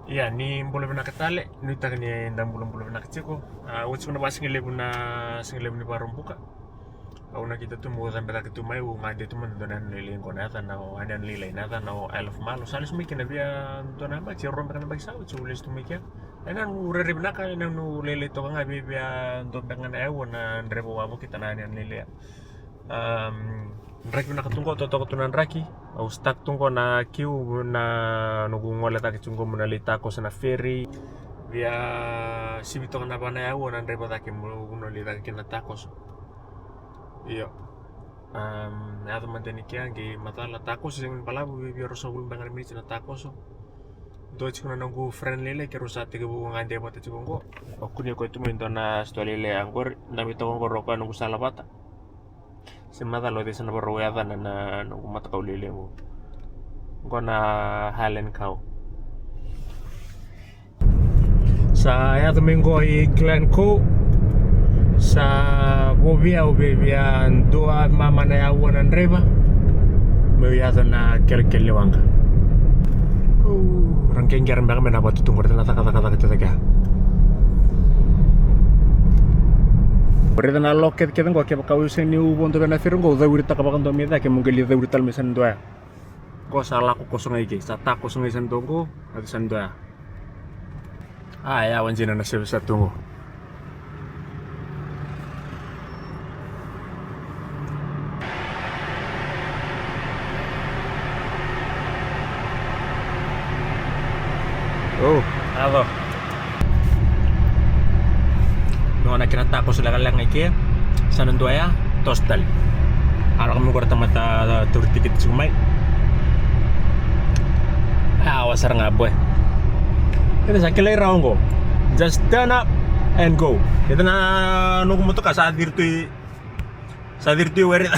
Iya, ni boleh benak ketale, ni tak ni ndam boleh benak ceko. What's gonna pas ngelebu na ngelebu ni parum buka. Au na kita tu mau sampai tak tu mai ngade tu men donan lele ngona ta na ada lele na ta na elf malo salis mikir na biya donan ba ciron kan ba sa ulis tu mikir. Enan ure benak kan enan lele to kan abi biya don dengan ewo na ndrebo wabo kita na lele. Raki na katungko toto tunan raki au stak tungko na kiu na nugu ngole ta kitungko muna lita ko sana ferry via sibito na bana ya wona ndrebo ta ke muno lita ke na tacos iyo ya teman tani kia ge matala tacos sing palabu via rosa gulung bangan mi na tacos do chikuna nunggu friend lele ke rosa tiga bu ngande bata chikongko okuni ko itu mentona stolele angkor nami to ngor ko nunggu salabata semata lo desa na barroyada na mata kau lele mo na halen kau sa ya domingo i Glencoe sa bobia doa mama na ya wona ndreba me ya na kelkele wanga rangkeng garan bang mena batu tunggu na kata kita Berita na loket kita ngko kaya kau seni ubon tu bena firun ngko zawir tak kapakan tu meda kaya mungkin zawir tal mesan doa. Ko salah ko kosong aja, sata kosong aja sendoko atau sendoa. Ya wanjina na siapa satu ngko. Halo. Nung nakita ko sila lang iki sa nanduaya tostal ala kami ko mata tur ticket sumay awasar nga boy ito sa kilay raong ko just turn up and go ito na nung kumuto ka sa dirty where it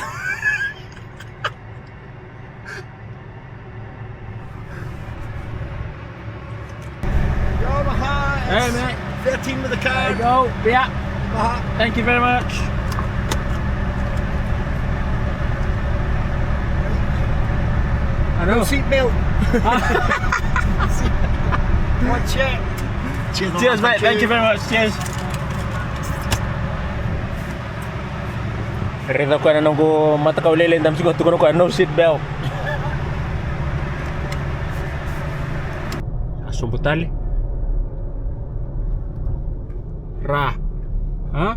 Yo, Maha. Hey mate, 13 with the card. there you go, yeah. Maha. Thank you very much. No seatbelt. Watch it. Cheers mate, thank you very much, cheers. Rito ko na nunggu mata kau lele dam siguro ko no seat belt. Asumputali. Ra. Huh?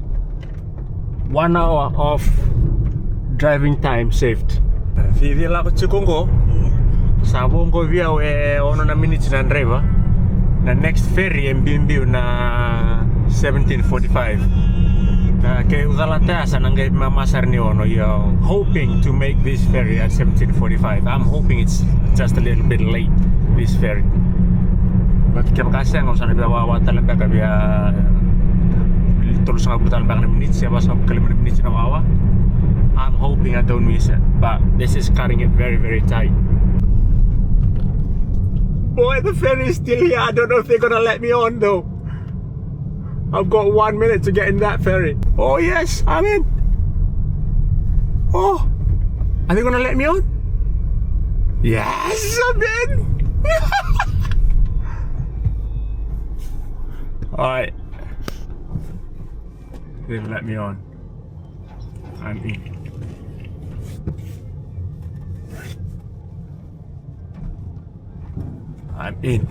1 hour of driving time saved. Vivi la ko chikongo. Sabongo via ono na minutes na driver. Na next ferry mbimbi na 17:45. Na kay udalata sa nangay mamasar ni ono yo hoping to make this ferry at 17:45. I'm hoping it's just a little bit late this ferry. But kaya kasi ang usan na biya talaga kabiya tulus nga brutal bang na minutes siya basta kalimang minutes na wawa. I'm hoping I don't miss it, but this is cutting it very, very tight. Boy, the ferry is still here. I don't know if they're gonna let me on though. I've got 1 minute to get in that ferry. Oh yes, I'm in. Oh, are they gonna let me on? Yes, I'm in. Alright. They've let me on. I'm in. I'm in.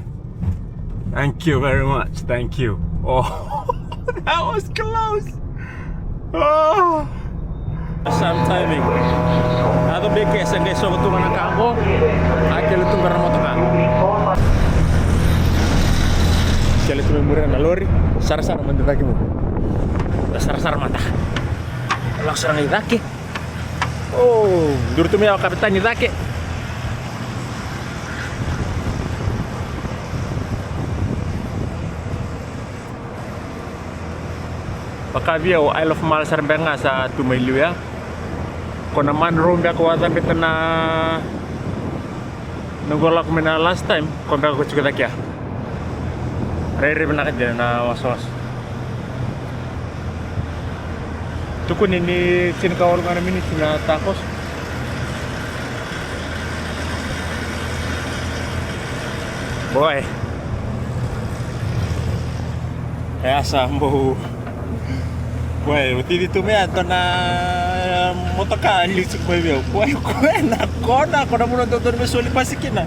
Thank you very much. Thank you. Oh, that was close. Oh. Some timing. Ato beke sa guys so kutungan ng kampo. Akil itong karamo to ka. Kaya ito may mura na lori. Sar-sar man ditaki mo. Sar-sar mata. Langsung ang idake. Oh, duro tumiyaw kapitan idake. Baka view Isle of Mal Sarbenga sa Tumaylu ya. Kung naman room biya ko wata kita na nagwala ko na last time kung biya ko chukita kya. Rere na ka din na waswas. Tukun ini sinkawal nga namin na tacos. Boy, asa mbo Wai, uti tu me atona motoka lisuk bayo. Wai, na kona muna tonton me soli pasikina.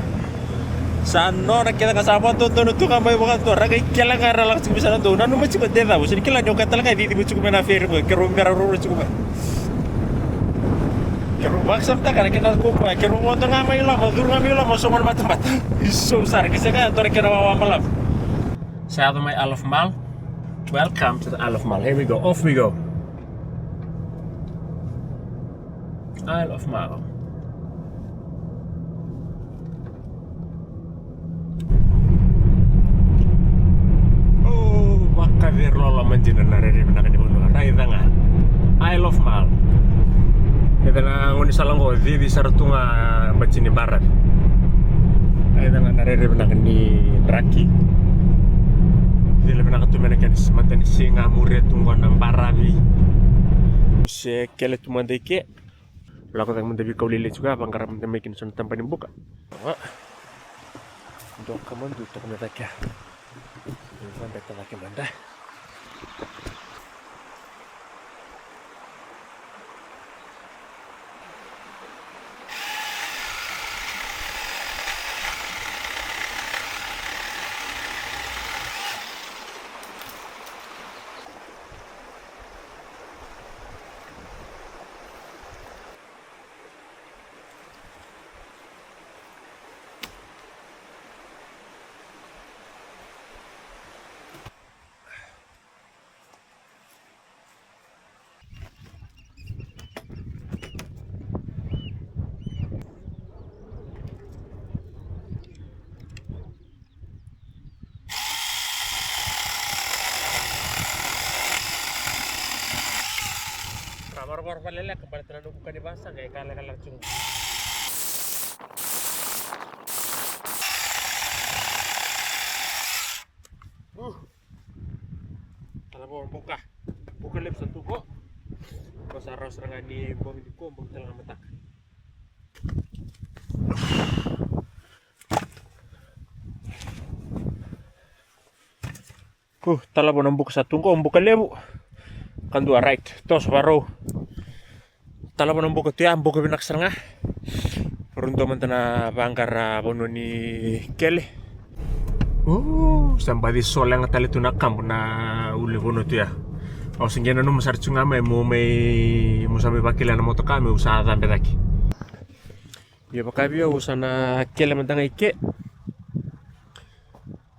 Sano na kita kasama tonton tu kamay mga to. Ragay kailan nga relax bisa na to. Nanu macam deda, bos. Kailan nyo katalaga di tibo cukup na fair mo. Kero mera ruro cukup. Kero maksam ta kana kita ko pa. Kero mo to nga may la, madur nga may la, masumon matambat. Iso sar kasi kaya to kena wawa malam. Sa may Isle of Mal. Welcome to the Isle of Mal. Here we go. Off we go. Isle of Mal. Oh, makadir lola manjina narere benang di bunuh. Rai tanga. Isle of Mal. Kita na ngoni salanggo di sartunga bacini barat. Rai tanga narere benang di Raki. Dile pena katumene kan sematan singa mure tungguan barabi se kele tumande ke lako tang mendebi kau lile juga bangkara mendemekin son tampan buka dok kaman tu tok meta kya sampai tak manda Kamar palele kepala terlalu buka di basah kayak kala cung. Kalau mau buka lep satu kok. Kau sarau serangan di bom di kombong telah metak. Tala mau buka satu kok buka lebu. Kan dua right, tos baru. Tala mo nang buka tiya, buka binak serangah. Runto man na bangkar bono ni Kele. Sampai di solang tali tu nakam na uli bono tiya. O singgena no masar chunga me mo may musame bakila na moto kami usaha sampai lagi. Ya pakabio usaha na Kele man tanga ike.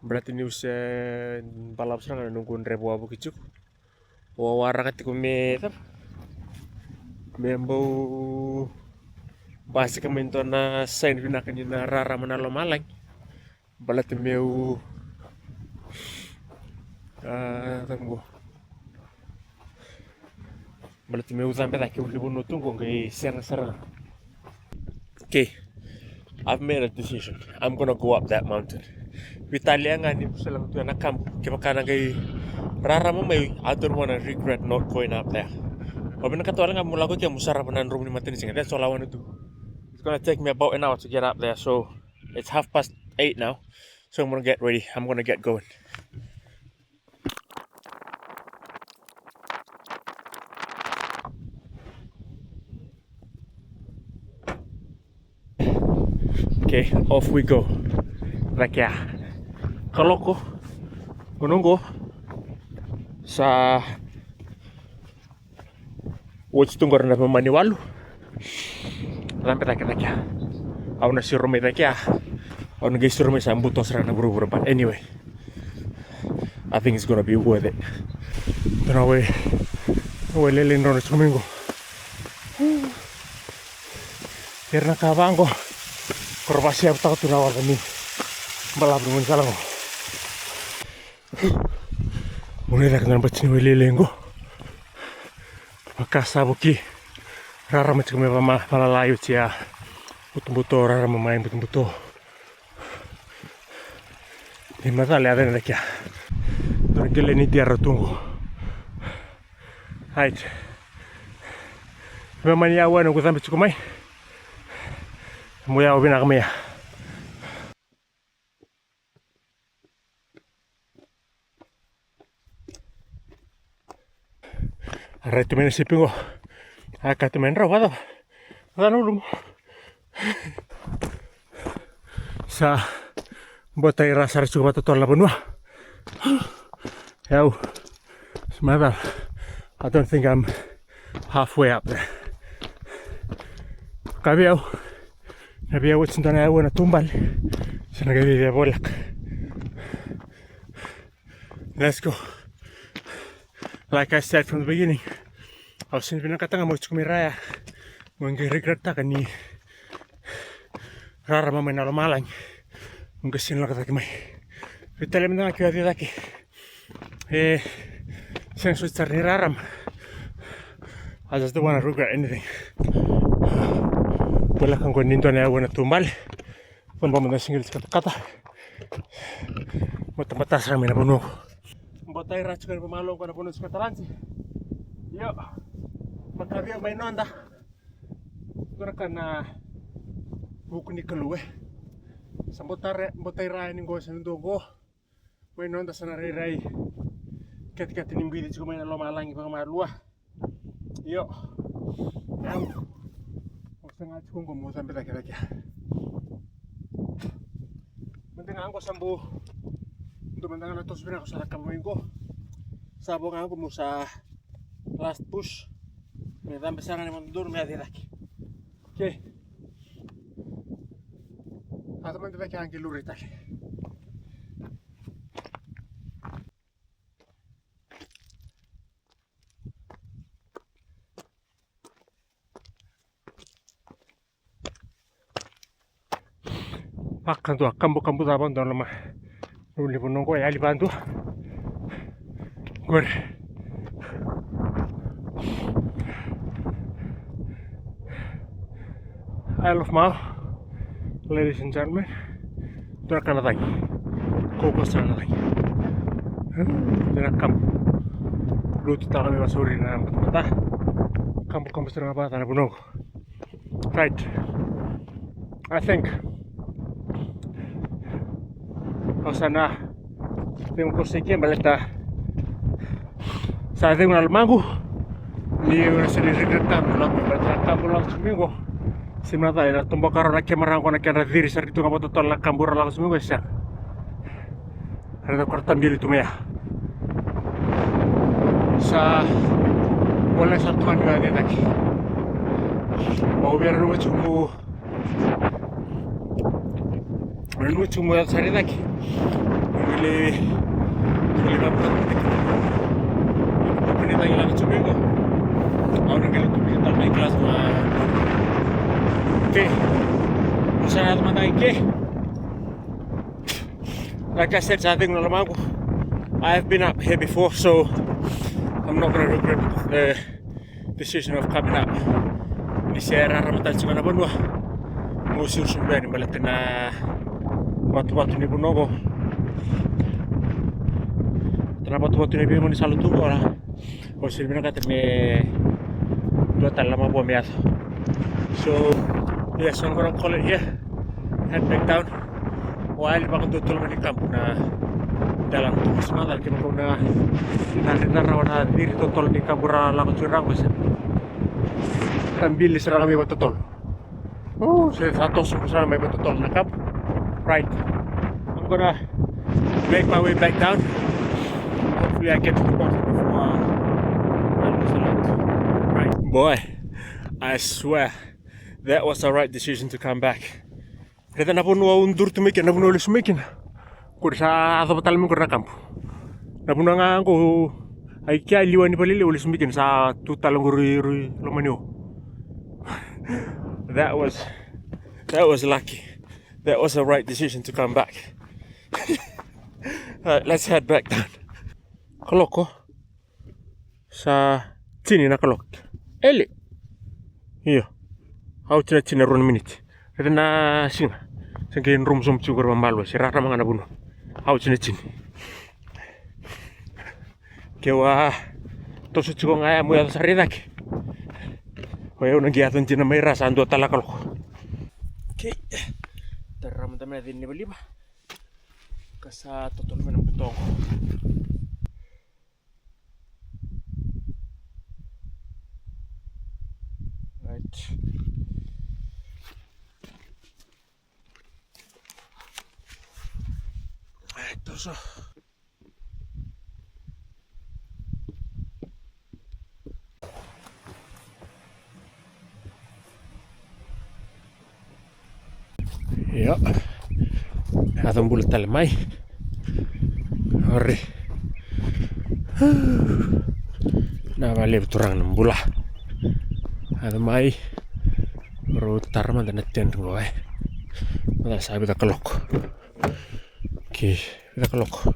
Berarti ni usaha balap serangah nungguin rebu abu kicuk. Wawara katiko me Membo basic mento na sign pinakanyo na rara manalo malang balat meu tanggo balat meu sampai lagi uli buno tunggu kay serang. Okay, I've made a decision. I'm gonna go up that mountain. Vitalia nga ni salang tu na camp kaya kay rara mo may I don't wanna regret not going up there. Wabin katualan nga mula ko kaya musarap na room ni Matinis. That's all I want to do. It's gonna take me about an hour to get up there. So it's 8:30 now. So I'm gonna get ready. I'm gonna get going. Okay, off we go. Like ya. Kalau ko menunggu sa watch tunggu na mamani walu sampai tak ya aku nasi rumah tak ya aku nasi rumah sambu tos rana buru-buru but anyway I think it's gonna be worth it dan awe lelin rono domingo karena kawango korpasi aku takut tunawal ini balap dengan salang mulai dah dengan bacin lelenggo Makasabuki rara macam mama palalayo siya buto rara mamain buto di masala ada lagi ya tergele ni dia tunggu height mama ni awan aku sampai cukup mai mau ya ubin kami ya Arraittu mennä sipingo. Aikaittu mennä rauhata. Otan ulmu. Sa bota ira sarju bata tolla bunua. Yau. Smother. I don't think I'm halfway up there. Kaviau. Nabiau tsintana yau na tumbal. Sana gavi dia bolak. Let's go. Like I said from the beginning, I was in Vinakatanga Mochukumiraya. Mungkin regret tak ni rara mama na malang. Mungkin sin lang kataki mai. Vitale mena kaya dia taki. Since we started raram, I just don't want to regret anything. Wala kang kuninto na yawa na tumbal. Pun ba mo na singil sa kata. Mata-mata sa amin na puno. Botay racho kan pamalo ko na puno sa katalansi. Yo. Magkabiang may nonda. Kura ka na buku ni kaluwe. Sa botay rayan ngo sa ndogo. May nonda sa nariray. Kat inimbili ko may nalomalang ibang malua. Yo. Yan. Nga kung kumusan pita kira-kira. Mendengar ako sambu. Untuk mendengar natos pina ako sa lakamuin ko. Sabo nga ako mo sa last push. May dami sana ni mundur may adiraki. Okay. Ato man dito kaya ang kiluritak. Pakan tuh kambu tabang dalam lama nuli pun nongko ya libantu gue Isle of Mau, ladies and gentlemen, itu akan datang kokos akan datang dan kambu lutu tak kami masuri na mata kambu setengah apa tanah punong right. I think sana tengo conseguir baleta sa tengo al mango ni una serie regretando la baleta campo la domingo si nada era tombo carro na kemarang ko na kena diri sa dito nga totoo la cambura la domingo siya ada kortan bili tumaya sa wala sa tuan nga din aki mau biar lu cuma Menuju modal sari lagi. Boleh dapat. Ini lagi coba ko. Orang kali tu kita main kelas mah. Okay. Masalah teman ke. Like I said, I think I've been up here before, so I'm not gonna regret the decision of coming up. Ini saya ramatal cuma na bunwa. Musuh sumber ni balik na batu-batu ni punogo. Tanah batu-batu ni pun di salut tu orang. Kalau sih bilang kata me dua tahun lama buat miat. So yes, I'm gonna call it here. Head back down. While bakal tutul di kampung na dalam tu semangat kita kau na rawan diri tutul di kampung lagu curang besar. Ambil serang kami betul. Oh, saya satu serang kami betul nakap. Right, I'm gonna make my way back down. Hopefully I get to the bottom before I lose a lot. Right, boy, I swear that was the right decision to come back. Kita na puno undur tu mikin, na puno ulis mikin. Kursa atau betal minggu rakam. Na puno nga ko ay kaya liwan ni palili ulis mikin sa tutal nguri lomanyo. That was lucky. That was the right decision to come back. Alright, let's head back down. Kalok ko sa sini na kalok. Eli. Iyo. How china run minute. Ito na singa. Sangkin room som sugar mamalo. Sira na mga nabuno. How chini. Kewa to su chugo ngaya mo ya sa ridak. Hoy una giaton china may rasa ando tala kalok. Okay. Ramdaman natin ni Baliba kasa totoo naman ng butong Tuossa. Ja. Här on mulle tälle mai. Ori. Nää vaan liivutturang ng bula. Här mai. Ruutar man tänne tengoe. Mä saa pitää kalokko. Okei, pitää kalokko.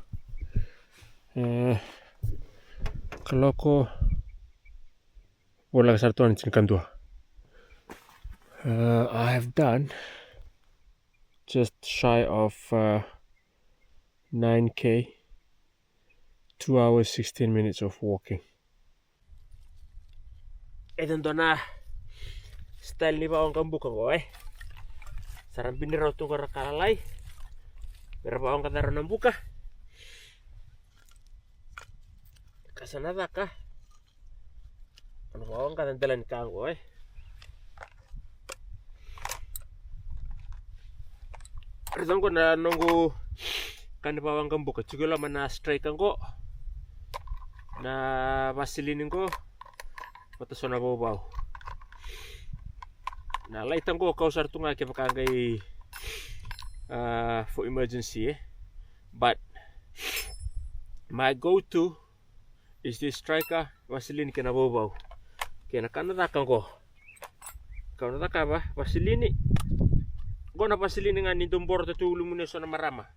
Kalokko. Voidaan saada tuon itse kantua. I have done just shy of 9k, 2 hours 16 minutes of walking. Eten tuona style ni pa on buka ko Sarang pinirautu ko rakalalay. Berapa orang kata renang buka? Kasana ka? Ano ba orang kata telan kang ko Rizon ko na nunggu kan di bawang kan buka juga lama na strike ko na vaselinin ko mata sona baw na laitan ko kau sartu nga pakai for emergency but my go-to is this striker vaselin kena baw kena kan natakan ko kau nataka ba vaselini ko na vaselin nga ni dombor te tulu muna so na marama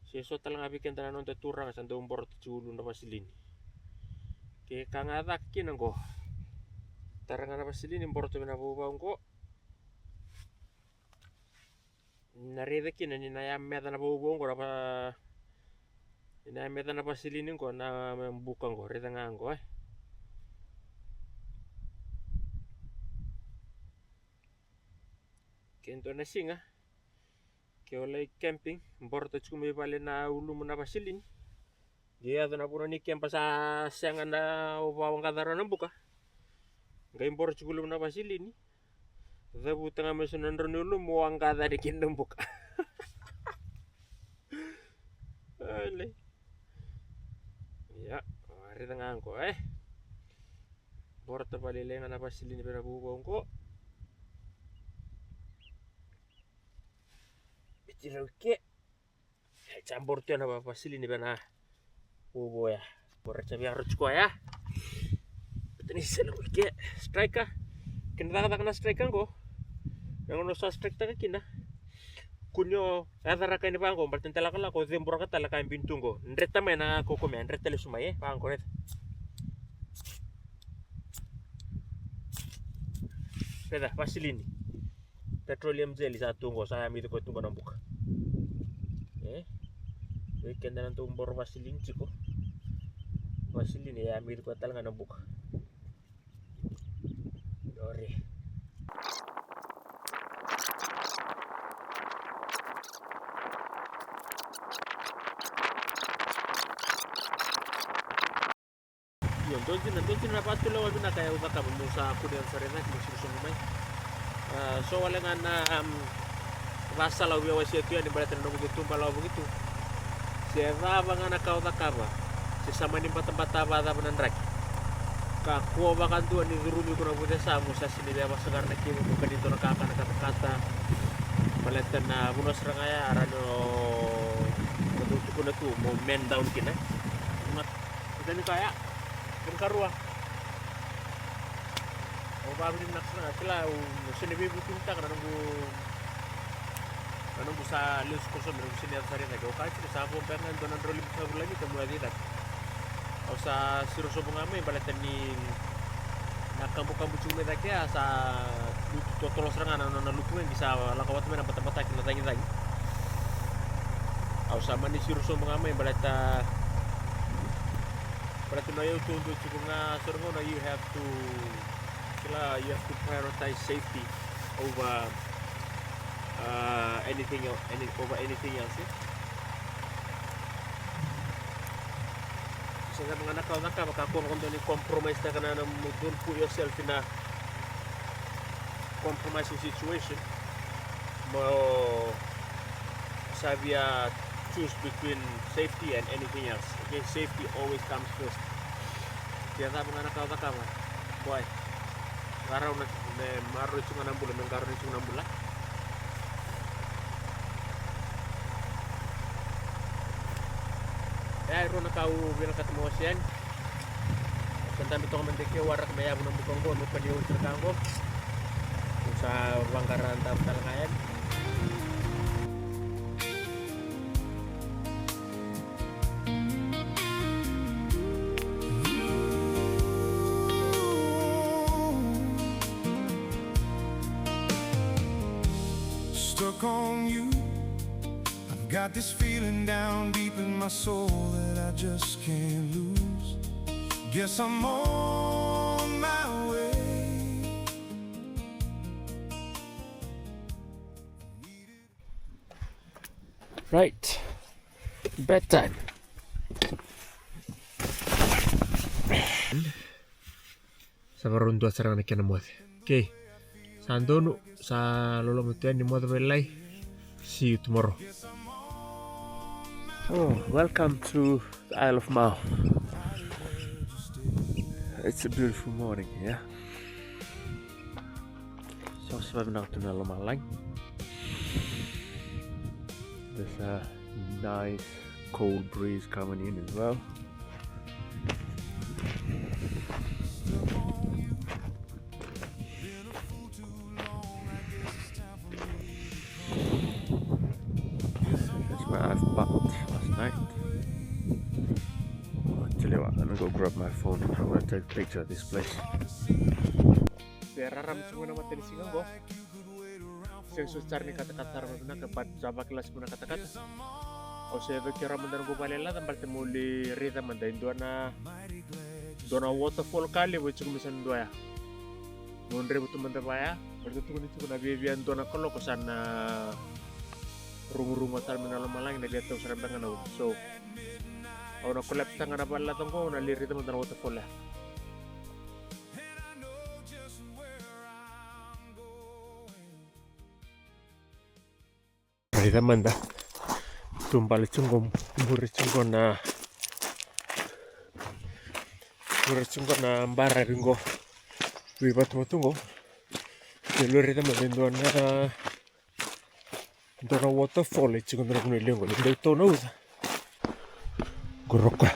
so talang abiken tanan te turang sa dombor te tulu na vaselin ke kangadak kinang ko tarang na vaselin impor te na baw ko narede kina ni na yameta na baw ko apa ina yameta na vaselin ko na membukang ko reda nga ko Kento na singa kaya olay camping borto chumi pale na ulu mo na vaselin dia na puro ni kempa sa siangan na upawang kadaro ng buka ngayon borto chulu na vaselin dabu tanga mesunan ronulu mo ang kadari kindong buka alay ya ari tangan ko borto pale lengan na vaselin pera bubong ko Jirauke campur tuh apa vaselin bana bobo ya borra cabi harus ko ya betani selauke strike kena kena strike ko yang ono sa strike ta kina kunyo adara kaini bangko bertentela kala ko zembura kata la kain bintungo ndreta mena ko me ndreta le sumaye bangko net peda vaselin petroleum jelly sa tunggo saya ambil ko tunggo nang buka weekend na nang tumbor vaselin chiko vaselin ya ambil ko talaga nang buka Dori yun doon na pasto lawa na kaya uba ka mo sa ako diyan sa rena kung susunod so wala nga na basa law yawa siya tuyan ni balatan nung tumbal law begitu siya ba nga nakautakaba si sama ni batang-bata bata penandrak kakuha bakan tuan ni durumi ko na buta sa mo sa sinila masagar na kimo ko kanito nakakata balatan na bunos rangaya arano matutu ko na to mo men down kina ito ni kaya karua o bago din nakasana sila sinibibu pinta ka nunggu sa lus ko sa meron siniya sa rin nagaw kahit sinasabong pa nga doon ang rolim sa bulan ito mula dito o sa siruso mo nga may balatan ni nakamukang butsumi na kaya sa tutulos na nga na lupuin bisa lakawat mo na bata-bata kinatangin-tangin o sa man ni siruso mo nga may balatan na yung tundo chiko nga sir mo na you have to prioritize safety over anything else so sa mga nakaw makakuha kung doon yung compromise na ka na don't put yourself in a compromising situation mo sabi choose between safety and anything else. Okay, safety always comes first. Tiada pun anak kau tak kamu, boy. Karena udah maru cuma 6 bulan, mengkarun cuma 6 bulan. Ya, runa kau bilang ketemu sian. Tentang itu mendeki warak maya bunang bukonggo, lupa dia ucur kanggo. Usaha bangkaran tapal kayan. Stuck on you. I've got this feeling down deep in my soul that I just can't lose. Guess I'm on my way. Right, bedtime. Sabarun tua serang nakina muat. Okay. Sandonu sa lolo mutian di muat belai. See you tomorrow. Oh, welcome to the Isle of Mau. It's a beautiful morning here. So swimming out in Malang. There's a nice cold breeze coming in as well. That's where I've bunked last night. Tell you what, I'm gonna go grab my phone. I'm gonna take a picture of this place. Biar aram semua nama tadi singa go. Saya susah nih kata-kata ramai kepat jawab kelas guna kata-kata. O saya kira mandan go palela tempat temu di rita mandan dona waterfall kali buat cuma misan dua ya. Nondre butuh mandan ya. Berarti tuh nih cuma bibian dona kalau kesana rumah-rumah terminal Malang na lihat tahu serembangan aku. So ako na collect tangan na pala tungko na lirita mandan waterfall ya. Rita manda tumpal cungkom buricungko na mbara ringo wibat mo tungo dulu rita manda dona waterfall cungko na kuno lingo lingo to no gurokka.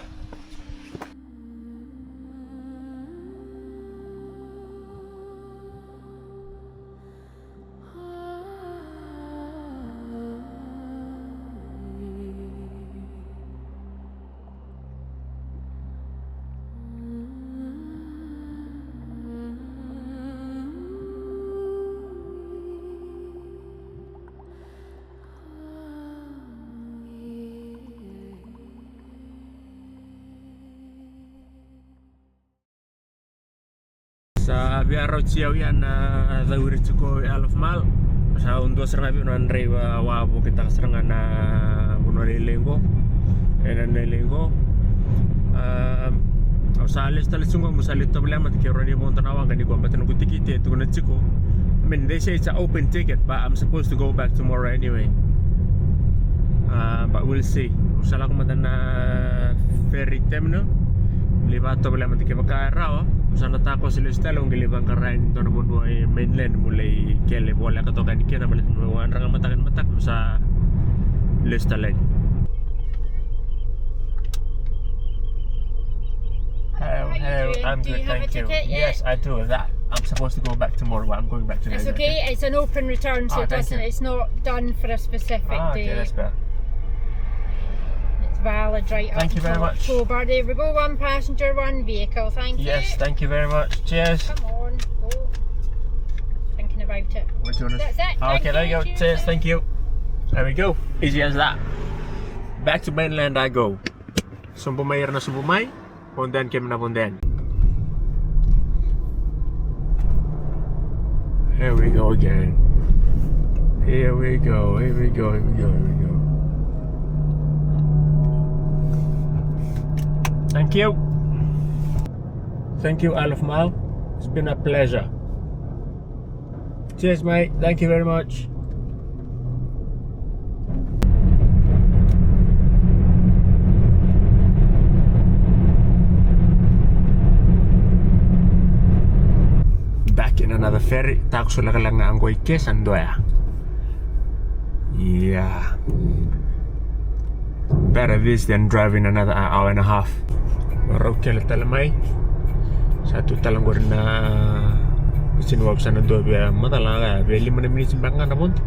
Sa biaro ciao yan na dawir cuko Isle of Mau. Sa undo serang abi nan rewa wabu kita serangan na bunolilengo. Enanilengo. Sa alis talisungo musalit to problema te kero ni monta nawang kan ko ambatan ko tikite to na chiko. I mean they say it's an open ticket but I'm supposed to go back tomorrow anyway. But we'll see. Usala ko madan na ferry terminal. Libato problema te kebakara. Sana tako sila stalo ng gilibang karain doon na buhay mainland mulai kele bola katokan kina balit mo rang matakan matak sa lista line. Hello, I'm good, thank you. Yes, I do. That I'm supposed to go back tomorrow, but I'm going back today. It's okay. It's an open return, so it's not done for a specific day. Okay, that's better. Valid right up Thank you very until much. October. There we go, one passenger, one vehicle. Thank you. Yes, thank you very much. Cheers. Come on, go. Thinking about it. That's it. Okay, there you go. Cheers. Cheers, thank you. There we go. Easy as that. Back to mainland I go. Sumpumay na sumpumay. Pundan kami na pundan. Here we go again. Here we go. Here we go. Here we go. Here we go. Thank you. Thank you, Isle of Mau. It's been a pleasure. Cheers, mate. Thank you very much. another ferry. Tako sila ka lang nga anggoy ke sandoya. Yeah. Better this than driving another hour and a half. Baru kela talamay. Satu talanggor na sinuwag sana do biya matala biya 5 minutes bangga na punto.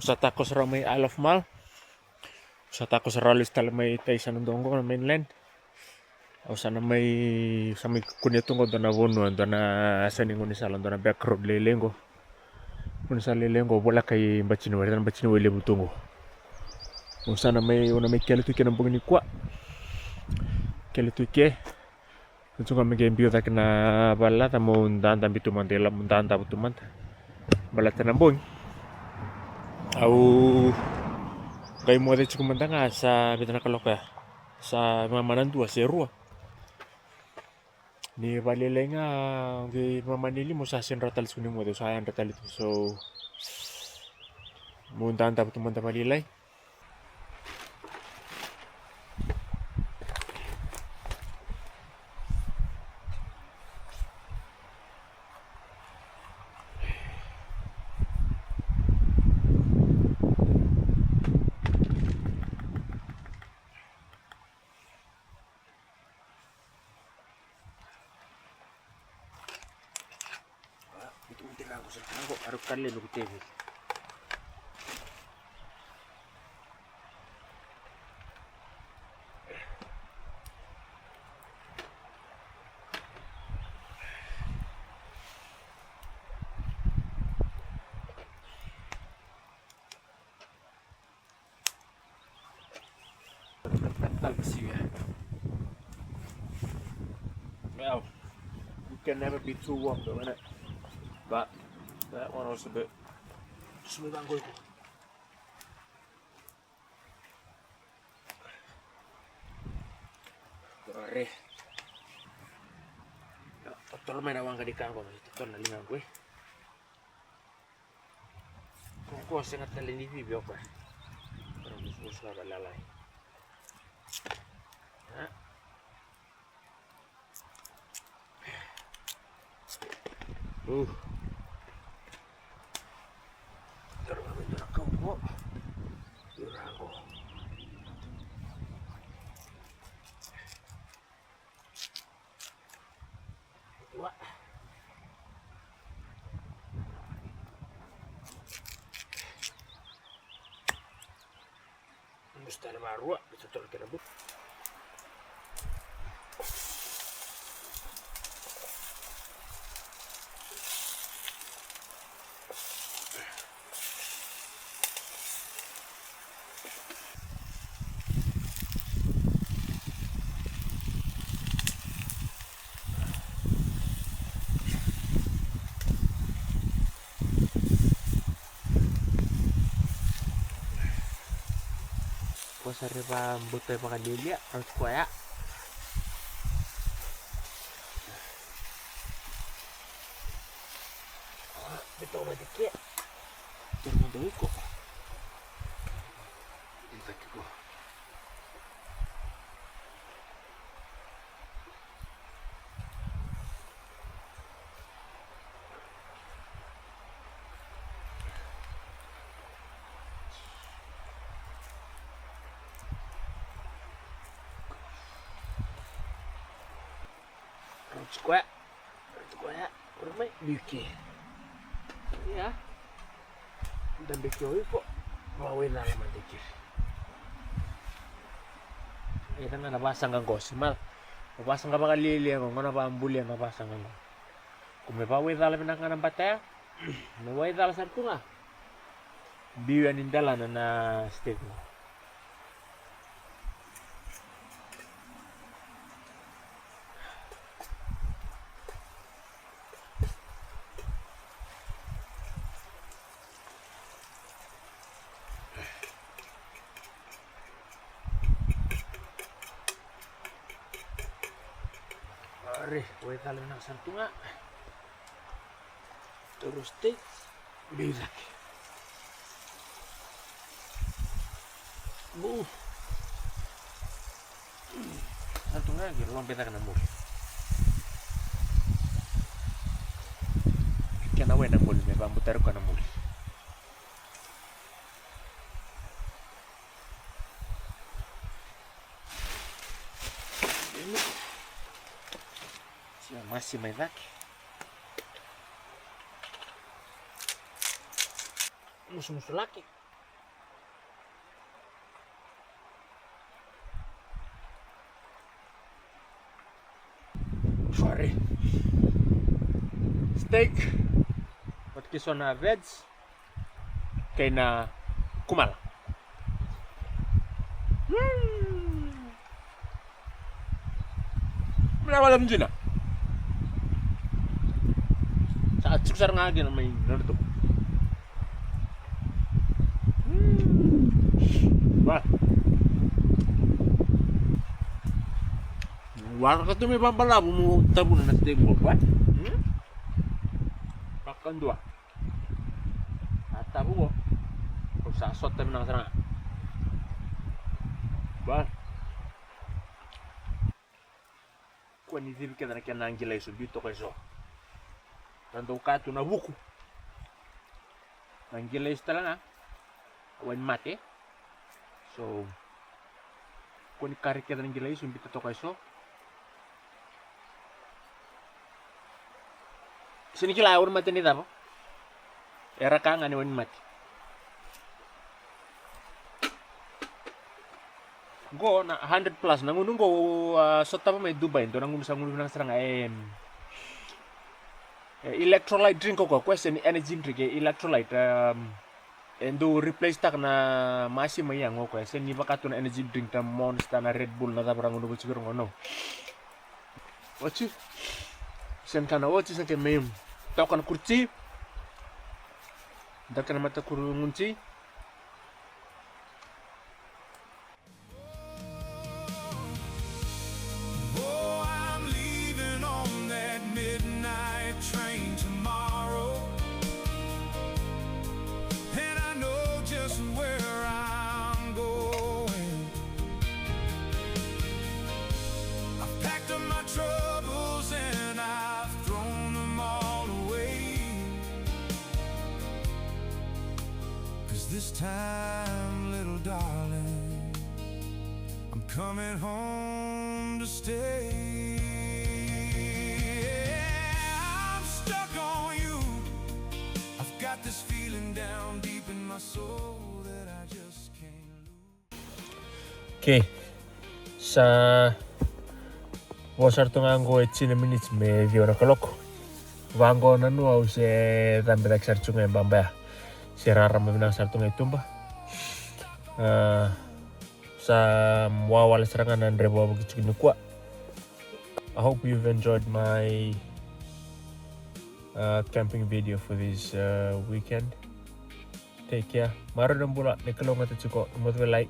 Sa takos ra may Isle of Mal. Sa takos ra alis tala may Taysan Ndongo na mainland. O sana may sa may kunitong do na wono do na saningon ni salon do na back road lelengo. Kun sa lelengo wala kay bacino wala butungo. O sana may una may kelo tuke ng bungini kwa. Kelo tuke. Kunso kami game ta na bala ta mo undan bitu mantela mundan ta butuman. Bala ta nambong. Au kay mo de chukumanda nga sa bitana kaloka sa mamanan dua serua ni balilay nga kay mamanili mo sa ratal suning mo de sa ratal ito so mundan tapos tumanda balilay. Aku harus kali lu TV. Well, you can never be too warm though, innit? But that one was a bit smooth and good. Sorry. Totoo may nawang kadikan ko. Totoo na lingang ko eh. Kung ko sangat nalinibi biyo ko eh. Pero musus na balalay. Ha? Pero kami ito nakaw po. Durago. Dua. Gusto na marua. Ito tulad ka na po. Sa riba butoy makadilya harus kuya ito madikya turun daw ko intak ko squat ormai biki ya dan biki kok bawin lang madikir ito na nabasang ang gosimal Papasang ka pa kalili ako, nga napambuli ang napasang ako. Kung may paway tala pinaka ng bataya, may way tala sa ito nga. Biwan yung dala na state mo. Are, way tala ng santo nga. Terus state, birak. Santo nga, gilawang pita ka na muli. Kaya na ng muli, may pambutero ka na muli. Masih may laki. Musuh-musuh laki. Sorry. Steak. Wat kiso na reds. Kay na kumal. Malam dyan na. Saat suksar nga agin may narito. Wah. Warna ka ito may pambala mo tabo na steak mo. Wah. Pakan dua. At tabo mo. Kung sasot tayo ng sarang. Wah. Kung nitibig ka na kaya nanggilay subito kayo so. Tanto kato na buko. Nanggilay sa lang ha. Awan mate. So, kung ikarik ka na nanggilay subito to kayo so. Sinikila awan mate nita po. Era ka nga ni awan mate. Go na 100 plus nangunong go sa tapa may Dubai ito nangunong sa ngunong ng sarang electrolyte drink ko question energy drink electrolyte endo replace tak na masih mayang ko question ni baka na energy drink na Monster na Red Bull na taparang ngunong siguro ngono. Wachi sen kana wachi sen may tao kana kurci dakana mata kurungunci. This time, little darling, I'm coming home to stay. I'm stuck on you. I've got this feeling down deep in my soul that I just can't lose. Okay. Sa wasar tunga ngo 10 minutes me viora kaloko. Vango nanu au se tambira sarchunga mbamba. Serara mabinang sarto ngay tumba. Sa mawawala serangan ng rebo begitu kinukwa. I hope you've enjoyed my camping video for this weekend. Take care. Maro dan bula, nekalong at chuko. Umot like.